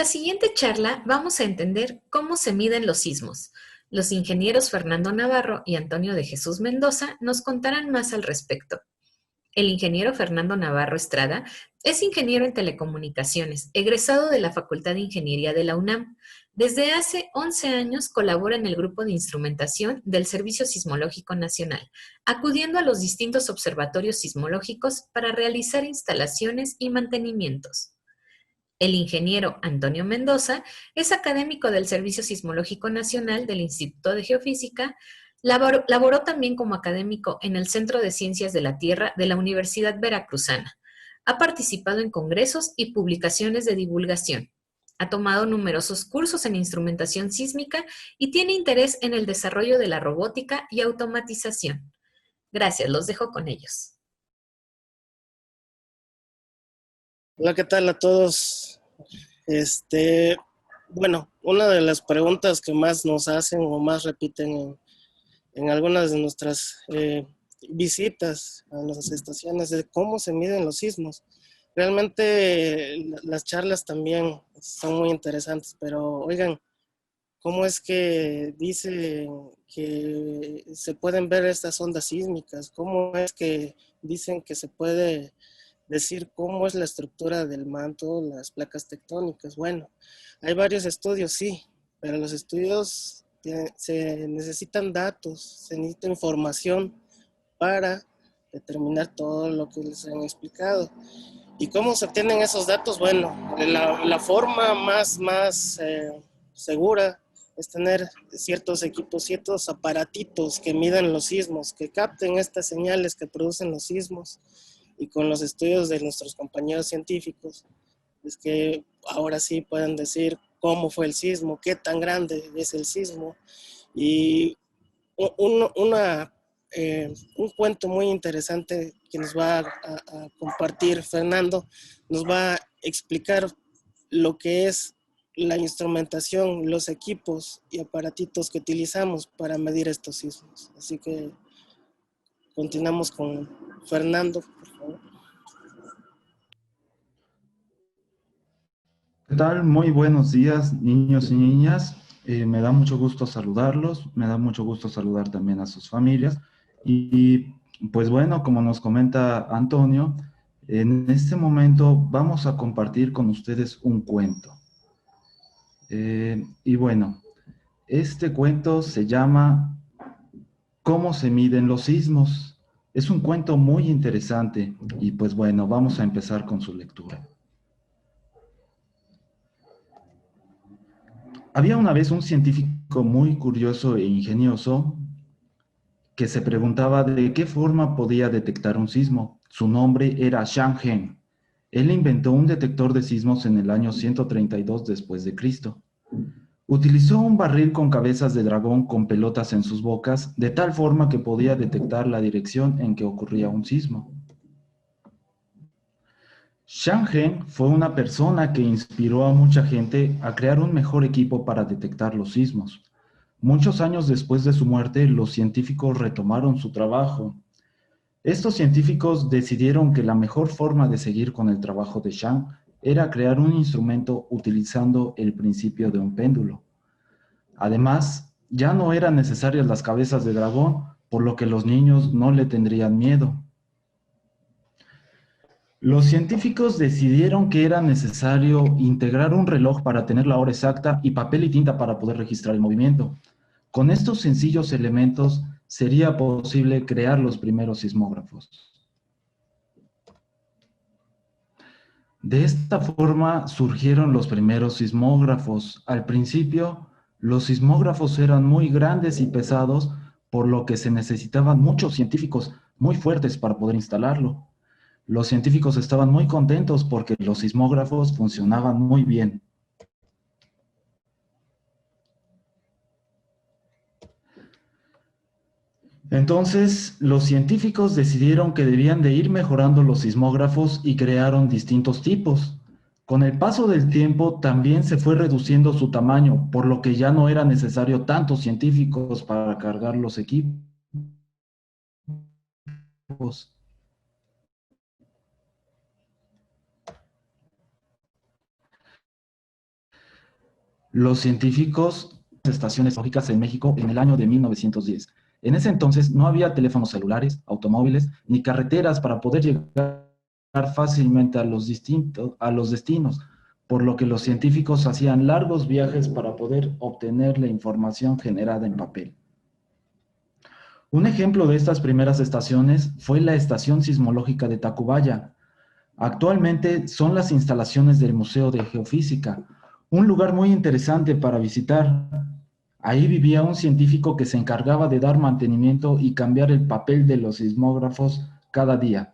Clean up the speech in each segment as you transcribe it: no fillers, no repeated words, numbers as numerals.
la siguiente charla vamos a entender cómo se miden los sismos. Los ingenieros Fernando Navarro y Antonio de Jesús Mendoza nos contarán más al respecto. El ingeniero Fernando Navarro Estrada es ingeniero en telecomunicaciones, egresado de la Facultad de Ingeniería de la UNAM. Desde hace 11 años colabora en el grupo de instrumentación del Servicio Sismológico Nacional, acudiendo a los distintos observatorios sismológicos para realizar instalaciones y mantenimientos. El ingeniero Antonio Mendoza es académico del Servicio Sismológico Nacional del Instituto de Geofísica. Laboró también como académico en el Centro de Ciencias de la Tierra de la Universidad Veracruzana. Ha participado en congresos y publicaciones de divulgación. Ha tomado numerosos cursos en instrumentación sísmica y tiene interés en el desarrollo de la robótica y automatización. Gracias, los dejo con ellos. Hola, ¿qué tal a todos? Bueno, una de las preguntas que más nos hacen o más repiten en algunas de nuestras visitas a nuestras estaciones es cómo se miden los sismos. Realmente las charlas también son muy interesantes, pero oigan, ¿cómo es que dicen que se pueden ver estas ondas sísmicas? ¿Cómo es que dicen que se puede decir cómo es la estructura del manto, las placas tectónicas? Bueno, hay varios estudios, sí, pero los estudios se necesitan datos, se necesita información para determinar todo lo que les han explicado. ¿Y cómo se obtienen esos datos? Bueno, la forma más segura es tener ciertos equipos, ciertos aparatitos que midan los sismos, que capten estas señales que producen los sismos. Y con los estudios de nuestros compañeros científicos, es que ahora sí pueden decir cómo fue el sismo, qué tan grande es el sismo. Y un, una, un cuento muy interesante que nos va a compartir Fernando, nos va a explicar lo que es la instrumentación, los equipos y aparatitos que utilizamos para medir estos sismos. Así que continuamos con Fernando, por favor. ¿Qué tal? Muy buenos días, niños y niñas. Me da mucho gusto saludarlos, me da mucho gusto saludar también a sus familias. Y pues bueno, como nos comenta Antonio, en este momento vamos a compartir con ustedes un cuento. Y bueno, este cuento se llama ¿Cómo se miden los sismos? Es un cuento muy interesante y pues bueno, vamos a empezar con su lectura. Había una vez un científico muy curioso e ingenioso que se preguntaba de qué forma podía detectar un sismo. Su nombre era Shang Heng. Él inventó un detector de sismos en el año 132 después de Cristo. Utilizó un barril con cabezas de dragón con pelotas en sus bocas, de tal forma que podía detectar la dirección en que ocurría un sismo. Shang Heng fue una persona que inspiró a mucha gente a crear un mejor equipo para detectar los sismos. Muchos años después de su muerte, los científicos retomaron su trabajo. Estos científicos decidieron que la mejor forma de seguir con el trabajo de Shang era crear un instrumento utilizando el principio de un péndulo. Además, ya no eran necesarias las cabezas de dragón, por lo que los niños no le tendrían miedo. Los científicos decidieron que era necesario integrar un reloj para tener la hora exacta y papel y tinta para poder registrar el movimiento. Con estos sencillos elementos sería posible crear los primeros sismógrafos. De esta forma surgieron los primeros sismógrafos. Al principio, los sismógrafos eran muy grandes y pesados, por lo que se necesitaban muchos científicos muy fuertes para poder instalarlo. Los científicos estaban muy contentos porque los sismógrafos funcionaban muy bien. Entonces, los científicos decidieron que debían de ir mejorando los sismógrafos y crearon distintos tipos. Con el paso del tiempo también se fue reduciendo su tamaño, por lo que ya no era necesario tantos científicos para cargar los equipos. los científicos de estaciones lógicas en México en el año de 1910. En ese entonces no había teléfonos celulares, automóviles, ni carreteras para poder llegar fácilmente a los destinos, por lo que los científicos hacían largos viajes para poder obtener la información generada en papel. Un ejemplo de estas primeras estaciones fue la Estación Sismológica de Tacubaya. Actualmente son las instalaciones del Museo de Geofísica, un lugar muy interesante para visitar. Ahí vivía un científico que se encargaba de dar mantenimiento y cambiar el papel de los sismógrafos cada día.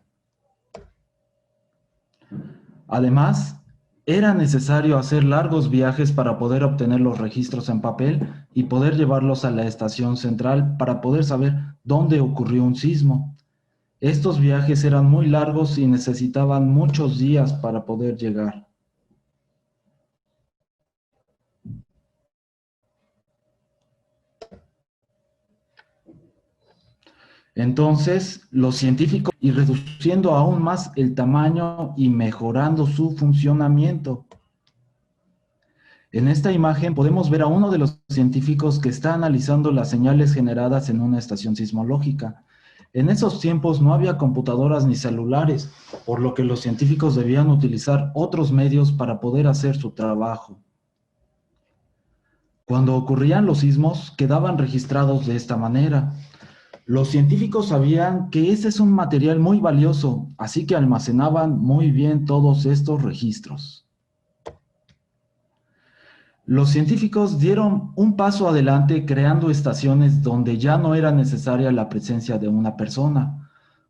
Además, era necesario hacer largos viajes para poder obtener los registros en papel y poder llevarlos a la estación central para poder saber dónde ocurrió un sismo. Estos viajes eran muy largos y necesitaban muchos días para poder llegar. Entonces, los científicos, y reduciendo aún más el tamaño y mejorando su funcionamiento. En esta imagen podemos ver a uno de los científicos que está analizando las señales generadas en una estación sismológica. En esos tiempos no había computadoras ni celulares, por lo que los científicos debían utilizar otros medios para poder hacer su trabajo. Cuando ocurrían los sismos, quedaban registrados de esta manera. Los científicos sabían que ese es un material muy valioso, así que almacenaban muy bien todos estos registros. Los científicos dieron un paso adelante creando estaciones donde ya no era necesaria la presencia de una persona.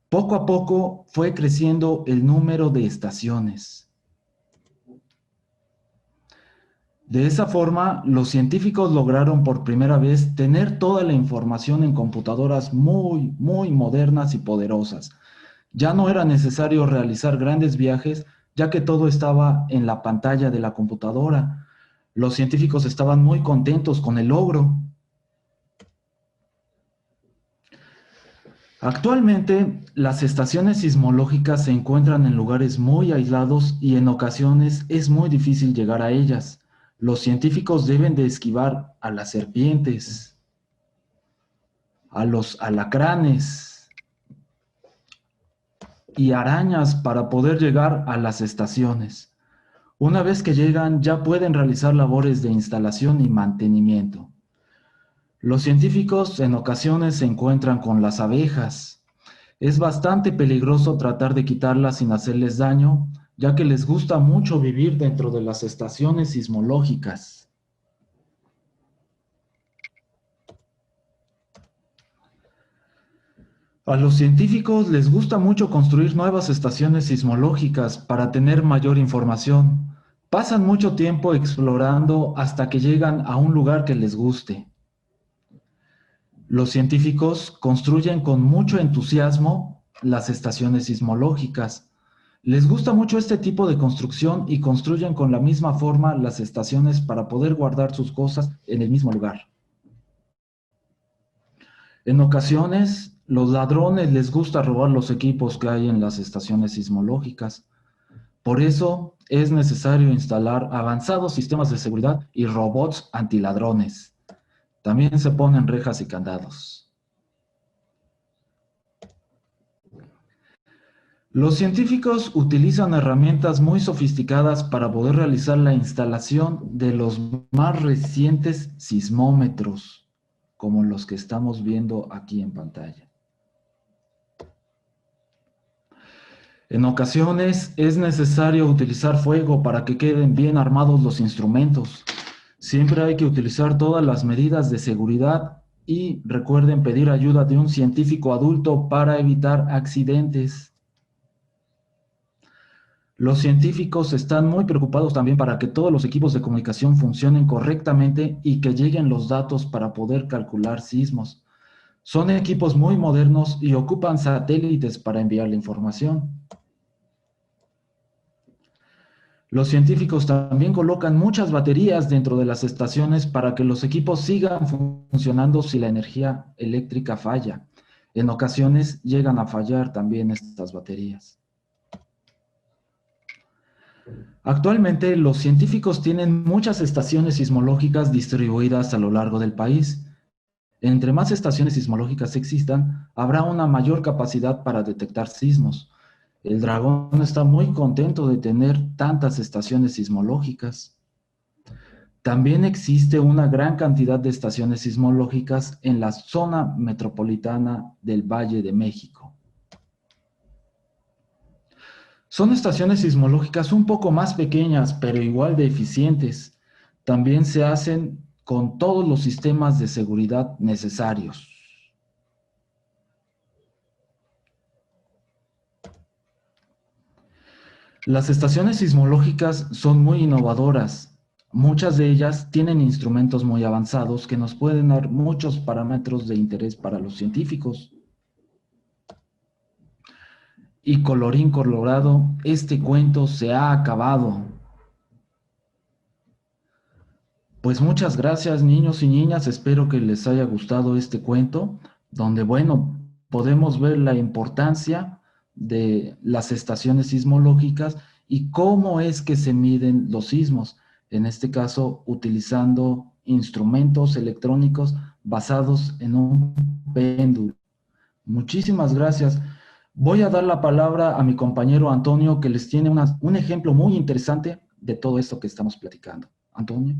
Poco a poco fue creciendo el número de estaciones. De esa forma, los científicos lograron por primera vez tener toda la información en computadoras muy modernas y poderosas. Ya no era necesario realizar grandes viajes, ya que todo estaba en la pantalla de la computadora. Los científicos estaban muy contentos con el logro. Actualmente, las estaciones sismológicas se encuentran en lugares muy aislados y en ocasiones es muy difícil llegar a ellas. Los científicos deben de esquivar a las serpientes, a los alacranes y arañas para poder llegar a las estaciones. Una vez que llegan, ya pueden realizar labores de instalación y mantenimiento. Los científicos en ocasiones se encuentran con las abejas. Es bastante peligroso tratar de quitarlas sin hacerles daño, ya que les gusta mucho vivir dentro de las estaciones sismológicas. A los científicos les gusta mucho construir nuevas estaciones sismológicas para tener mayor información. Pasan mucho tiempo explorando hasta que llegan a un lugar que les guste. Los científicos construyen con mucho entusiasmo las estaciones sismológicas. Les gusta mucho este tipo de construcción y construyen con la misma forma las estaciones para poder guardar sus cosas en el mismo lugar. En ocasiones, los ladrones les gusta robar los equipos que hay en las estaciones sismológicas. Por eso es necesario instalar avanzados sistemas de seguridad y robots antiladrones. También se ponen rejas y candados. Los científicos utilizan herramientas muy sofisticadas para poder realizar la instalación de los más recientes sismómetros, como los que estamos viendo aquí en pantalla. En ocasiones es necesario utilizar fuego para que queden bien armados los instrumentos. Siempre hay que utilizar todas las medidas de seguridad y recuerden pedir ayuda de un científico adulto para evitar accidentes. Los científicos están muy preocupados también para que todos los equipos de comunicación funcionen correctamente y que lleguen los datos para poder calcular sismos. Son equipos muy modernos y ocupan satélites para enviar la información. Los científicos también colocan muchas baterías dentro de las estaciones para que los equipos sigan funcionando si la energía eléctrica falla. En ocasiones llegan a fallar también estas baterías. Actualmente, los científicos tienen muchas estaciones sismológicas distribuidas a lo largo del país. Entre más estaciones sismológicas existan, habrá una mayor capacidad para detectar sismos. El Dragón está muy contento de tener tantas estaciones sismológicas. También existe una gran cantidad de estaciones sismológicas en la zona metropolitana del Valle de México. Son estaciones sismológicas un poco más pequeñas, pero igual de eficientes. También se hacen con todos los sistemas de seguridad necesarios. Las estaciones sismológicas son muy innovadoras. Muchas de ellas tienen instrumentos muy avanzados que nos pueden dar muchos parámetros de interés para los científicos. Y colorín colorado, este cuento se ha acabado. Pues muchas gracias, niños y niñas. Espero que les haya gustado este cuento, donde, bueno, podemos ver la importancia de las estaciones sismológicas y cómo es que se miden los sismos. En este caso, utilizando instrumentos electrónicos basados en un péndulo. Muchísimas gracias. Voy a dar la palabra a mi compañero Antonio, que les tiene un ejemplo muy interesante de todo esto que estamos platicando. Antonio.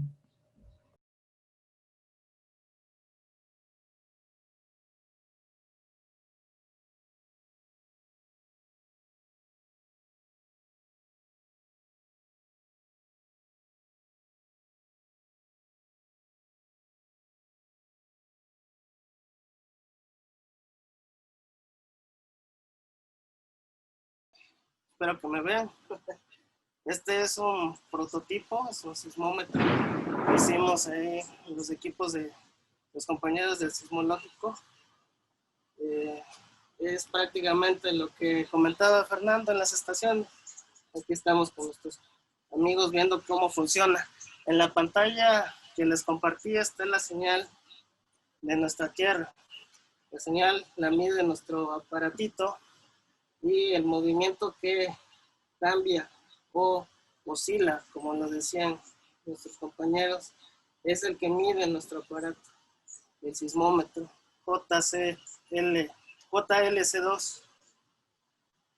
Espero que me vean. Este es un prototipo, es un sismómetro que hicimos ahí en los equipos de los compañeros del sismológico. Es prácticamente lo que comentaba Fernando en las estaciones. Aquí estamos con nuestros amigos viendo cómo funciona. En la pantalla que les compartí está la señal de nuestra Tierra. La señal la mide nuestro aparatito y el movimiento que cambia o oscila, como lo decían nuestros compañeros, es el que mide nuestro aparato, el sismómetro JLC2.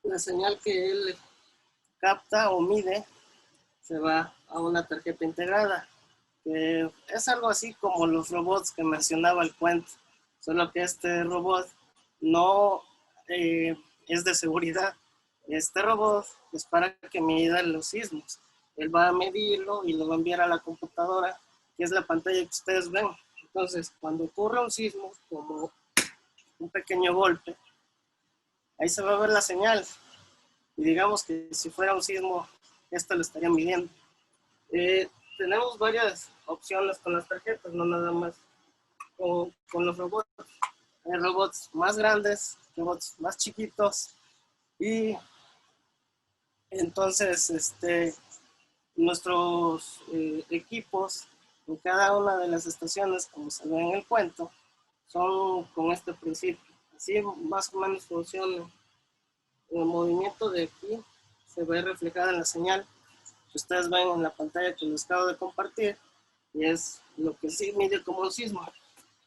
La señal que él capta o mide se va a una tarjeta integrada, que es algo así como los robots que mencionaba el cuento, solo que este robot no es de seguridad. Este robot es para que mida los sismos. Él va a medirlo y lo va a enviar a la computadora, que es la pantalla que ustedes ven. Entonces, cuando ocurre un sismo, como un pequeño golpe, ahí se va a ver la señal. Y digamos que si fuera un sismo, esto lo estarían midiendo. Tenemos varias opciones con las tarjetas, no nada más con los robots. Hay robots más grandes, robots más chiquitos, y entonces nuestros equipos en cada una de las estaciones, como se ve en el cuento, son con este principio. Así más o menos funciona. El movimiento de aquí se ve reflejado en la señal que ustedes ven en la pantalla que les acabo de compartir, y es lo que sí mide como un sismo.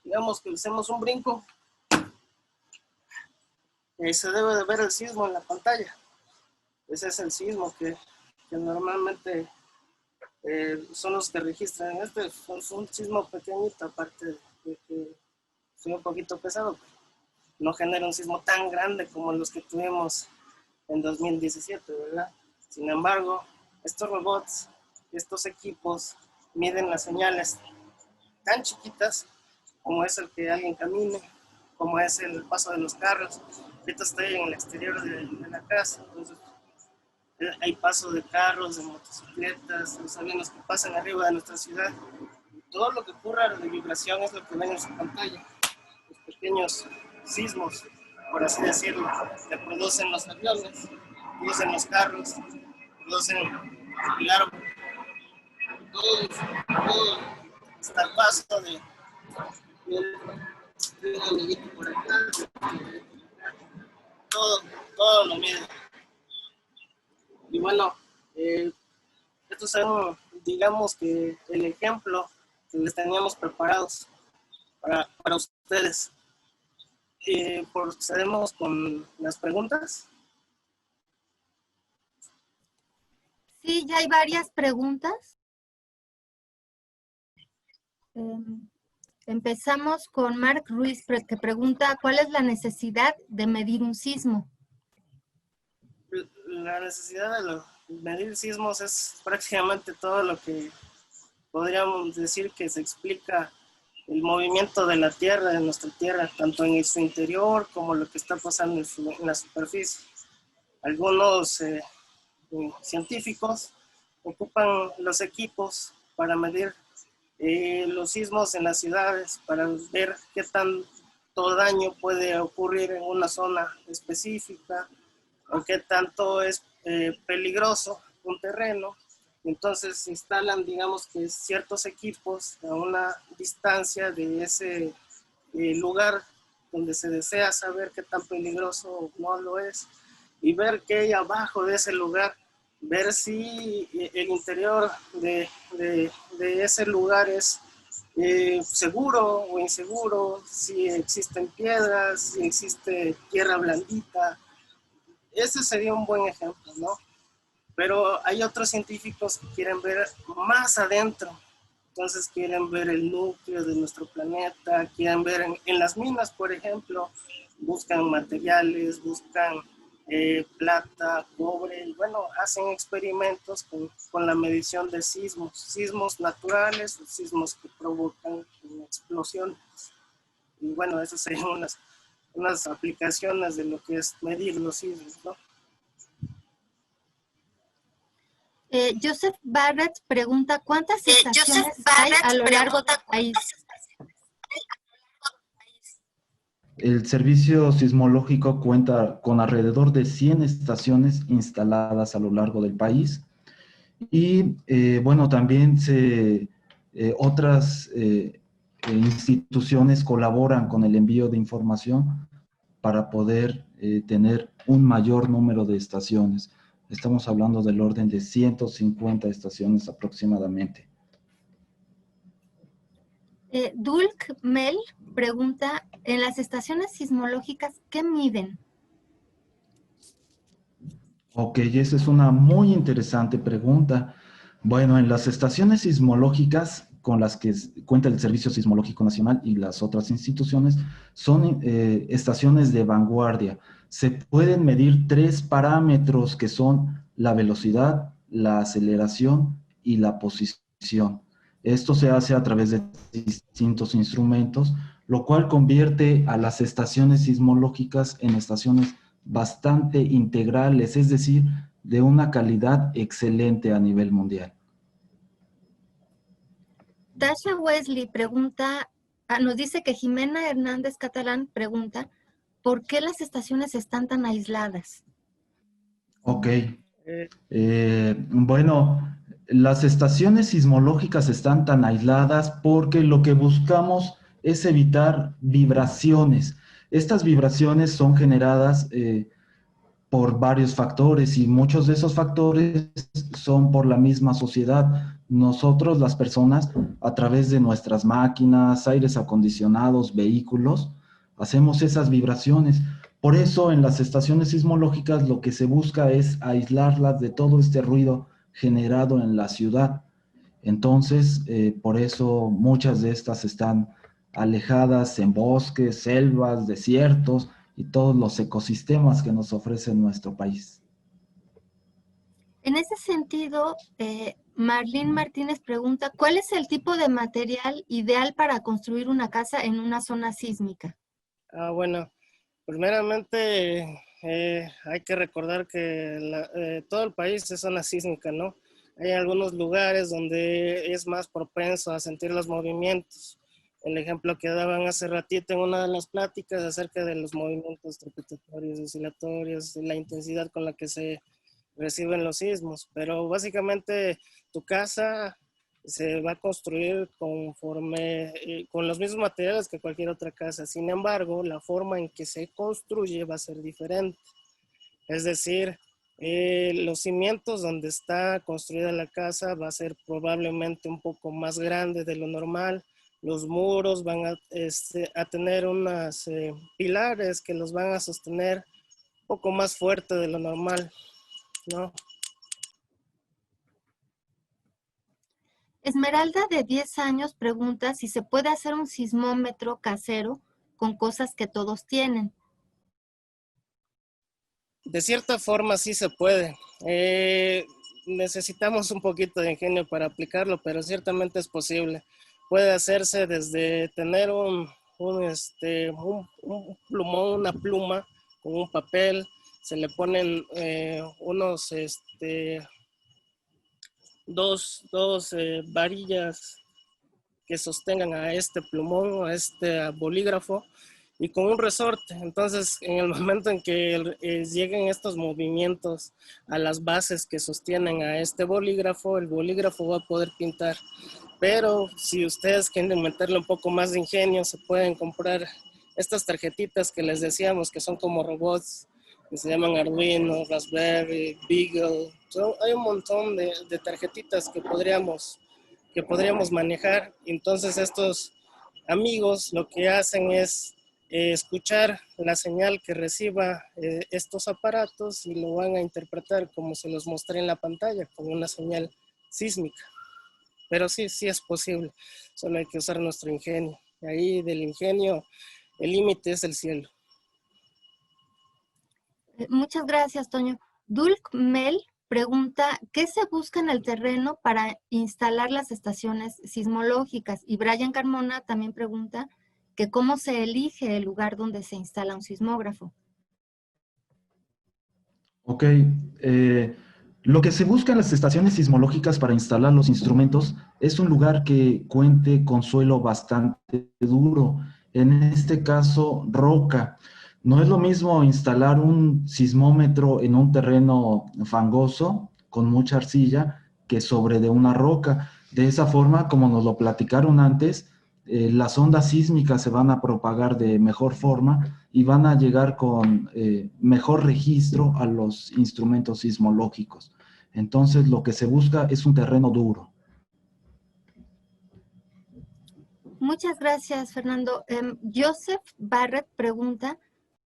Digamos que hacemos un brinco, y se debe de ver el sismo en la pantalla. Ese es el sismo que normalmente son los que registran. Este es un sismo pequeñito, aparte de que soy un poquito pesado, no genera un sismo tan grande como los que tuvimos en 2017, ¿verdad? Sin embargo, estos robots, estos equipos miden las señales tan chiquitas como es el que alguien camine, como es el paso de los carros. Ahorita estoy en el exterior de la casa, entonces hay paso de carros, de motocicletas, los aviones que pasan arriba de nuestra ciudad. Todo lo que ocurra de vibración es lo que ven en su pantalla. Los pequeños sismos, por así decirlo, que producen los aviones, producen los carros, producen el árbol. Todo está el paso de un amiguito por acá, todo lo mide. Y bueno, estos son, digamos que el ejemplo que les teníamos preparados para ustedes. Procedemos con las preguntas. Sí, ya hay varias preguntas. Empezamos con Mark Ruiz, que pregunta, ¿cuál es la necesidad de medir un sismo? La necesidad de medir sismos es prácticamente todo lo que podríamos decir que se explica el movimiento de la Tierra, de nuestra Tierra, tanto en su interior como lo que está pasando en la superficie. Algunos científicos ocupan los equipos para medir los sismos en las ciudades, para ver qué tanto daño puede ocurrir en una zona específica o qué tanto es peligroso un terreno. Entonces instalan, digamos que ciertos equipos a una distancia de ese lugar donde se desea saber qué tan peligroso no lo es, y ver qué hay abajo de ese lugar, ver si el interior de ese lugar es seguro o inseguro, si existen piedras, si existe tierra blandita. Ese sería un buen ejemplo, ¿no? Pero hay otros científicos que quieren ver más adentro. Entonces quieren ver el núcleo de nuestro planeta, quieren ver en las minas, por ejemplo, buscan materiales, buscan plata, cobre, y bueno, hacen experimentos con la medición de sismos naturales, sismos que provocan explosiones. Y bueno, esas serían unas aplicaciones de lo que es medir los sismos, ¿no? Joseph Barrett pregunta, ¿cuántas estaciones hay a lo largo del país? El servicio sismológico cuenta con alrededor de 100 estaciones instaladas a lo largo del país y bueno, también otras instituciones colaboran con el envío de información para poder tener un mayor número de estaciones. Estamos hablando del orden de 150 estaciones aproximadamente. Dulk Mel pregunta, en las estaciones sismológicas, ¿qué miden? Ok, esa es una muy interesante pregunta. Bueno, en las estaciones sismológicas con las que cuenta el Servicio Sismológico Nacional y las otras instituciones, son estaciones de vanguardia. Se pueden medir 3 parámetros que son la velocidad, la aceleración y la posición. Esto se hace a través de distintos instrumentos, lo cual convierte a las estaciones sismológicas en estaciones bastante integrales, es decir, de una calidad excelente a nivel mundial. Tasha Wesley pregunta, nos dice que Jimena Hernández Catalán pregunta, ¿por qué las estaciones están tan aisladas? Ok. Bueno, las estaciones sismológicas están tan aisladas porque lo que buscamos es evitar vibraciones. Estas vibraciones son generadas por varios factores y muchos de esos factores son por la misma sociedad. Nosotros, las personas, a través de nuestras máquinas, aires acondicionados, vehículos, hacemos esas vibraciones. Por eso, en las estaciones sismológicas lo que se busca es aislarlas de todo este ruido generado en la ciudad. Entonces, por eso muchas de estas están alejadas en bosques, selvas, desiertos y todos los ecosistemas que nos ofrece nuestro país. En ese sentido, Marlene Martínez pregunta, ¿cuál es el tipo de material ideal para construir una casa en una zona sísmica? Bueno, primeramente hay que recordar que todo el país es zona sísmica, ¿no? Hay algunos lugares donde es más propenso a sentir los movimientos. El ejemplo que daban hace ratito en una de las pláticas acerca de los movimientos trepidatorios, oscilatorios, la intensidad con la que se reciben los sismos. Pero básicamente tu casa se va a construir con los mismos materiales que cualquier otra casa. Sin embargo, la forma en que se construye va a ser diferente. Es decir, Los cimientos donde está construida la casa va a ser probablemente un poco más grande de lo normal. Los muros van a tener unos pilares que los van a sostener un poco más fuerte de lo normal, ¿no? Esmeralda, de 10 años, pregunta si se puede hacer un sismómetro casero con cosas que todos tienen. De cierta forma sí se puede. Necesitamos un poquito de ingenio para aplicarlo, pero ciertamente es posible. Puede hacerse desde tener un plumón, una pluma con un papel, se le ponen unos dos varillas que sostengan a este plumón, a este bolígrafo, y con un resorte. Entonces, en el momento en que lleguen estos movimientos a las bases que sostienen a este bolígrafo, el bolígrafo va a poder pintar. Pero si ustedes quieren meterle un poco más de ingenio, se pueden comprar estas tarjetitas que les decíamos que son como robots, que se llaman Arduino, Raspberry, Beagle. Hay un montón de tarjetitas que podríamos manejar. Entonces estos amigos lo que hacen es escuchar la señal que reciba estos aparatos y lo van a interpretar como se los mostré en la pantalla, con una señal sísmica. Pero sí es posible, solo hay que usar nuestro ingenio. Y ahí del ingenio, el límite es el cielo. Muchas gracias, Toño. Dulc Mel pregunta, ¿qué se busca en el terreno para instalar las estaciones sismológicas? Y Brian Carmona también pregunta que cómo se elige el lugar donde se instala un sismógrafo. Ok, lo que se busca en las estaciones sismológicas para instalar los instrumentos es un lugar que cuente con suelo bastante duro, en este caso roca. No es lo mismo instalar un sismómetro en un terreno fangoso con mucha arcilla que sobre de una roca. De esa forma, como nos lo platicaron antes, las ondas sísmicas se van a propagar de mejor forma y van a llegar con mejor registro a los instrumentos sismológicos. Entonces, lo que se busca es un terreno duro. Muchas gracias, Fernando. Joseph Barrett pregunta,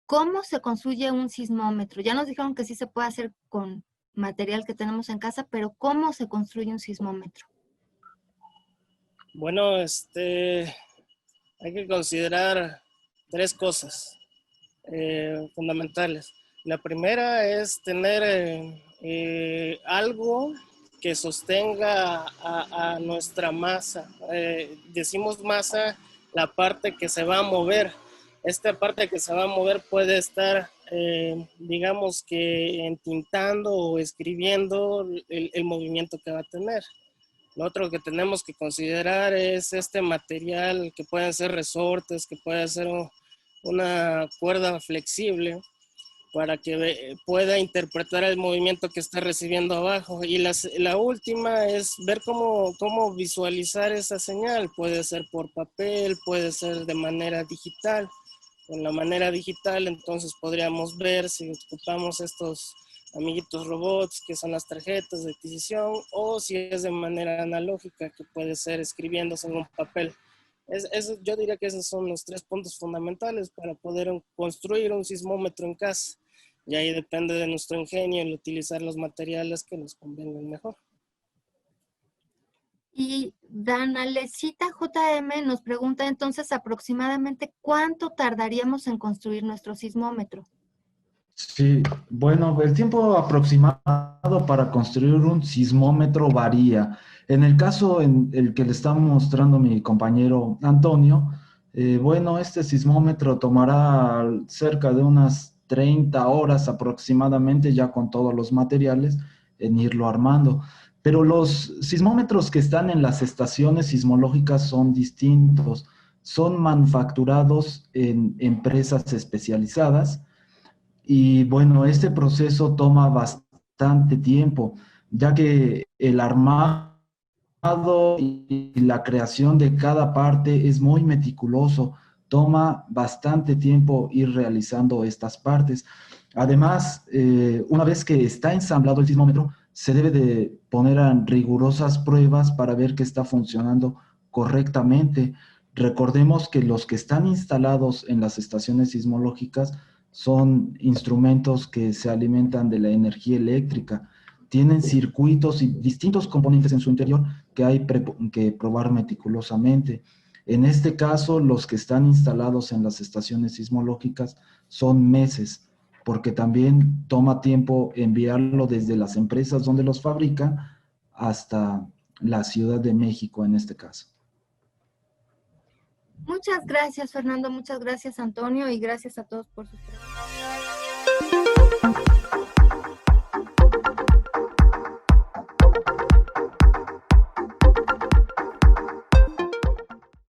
¿cómo se construye un sismómetro? Ya nos dijeron que sí se puede hacer con material que tenemos en casa, pero ¿cómo se construye un sismómetro? Bueno, hay que considerar 3 cosas fundamentales. La primera es tener algo que sostenga a nuestra masa. Decimos masa, la parte que se va a mover. Esta parte que se va a mover puede estar, digamos que entintando o escribiendo el movimiento que va a tener. Lo otro que tenemos que considerar es este material, que pueden ser resortes, que puede ser una cuerda flexible para que pueda interpretar el movimiento que está recibiendo abajo. Y la última es ver cómo visualizar esa señal. Puede ser por papel, puede ser de manera digital. Con la manera digital, entonces podríamos ver si ocupamos estos amiguitos robots, que son las tarjetas de adquisición, o si es de manera analógica, que puede ser escribiéndose en un papel. Yo diría que esos son los 3 puntos fundamentales para poder construir un sismómetro en casa. Y ahí depende de nuestro ingenio el utilizar los materiales que nos convengan mejor. Y Danalecita JM nos pregunta entonces aproximadamente ¿cuánto tardaríamos en construir nuestro sismómetro? Sí, bueno, el tiempo aproximado para construir un sismómetro varía. En el caso en el que le está mostrando mi compañero Antonio, bueno, este sismómetro tomará cerca de unas 30 horas aproximadamente, ya con todos los materiales, en irlo armando. Pero los sismómetros que están en las estaciones sismológicas son distintos. Son manufacturados en empresas especializadas. Y bueno, este proceso toma bastante tiempo, ya que el armado y la creación de cada parte es muy meticuloso. toma bastante tiempo ir realizando estas partes. Además, una vez que está ensamblado el sismómetro, se debe de poner a rigurosas pruebas para ver que está funcionando correctamente. Recordemos que los que están instalados en las estaciones sismológicas son instrumentos que se alimentan de la energía eléctrica. Tienen circuitos y distintos componentes en su interior que hay que probar meticulosamente. En este caso, los que están instalados en las estaciones sismológicas son meses, porque también toma tiempo enviarlo desde las empresas donde los fabrican hasta la Ciudad de México en este caso. Muchas gracias, Fernando. Muchas gracias, Antonio, y gracias a todos por sus preguntas.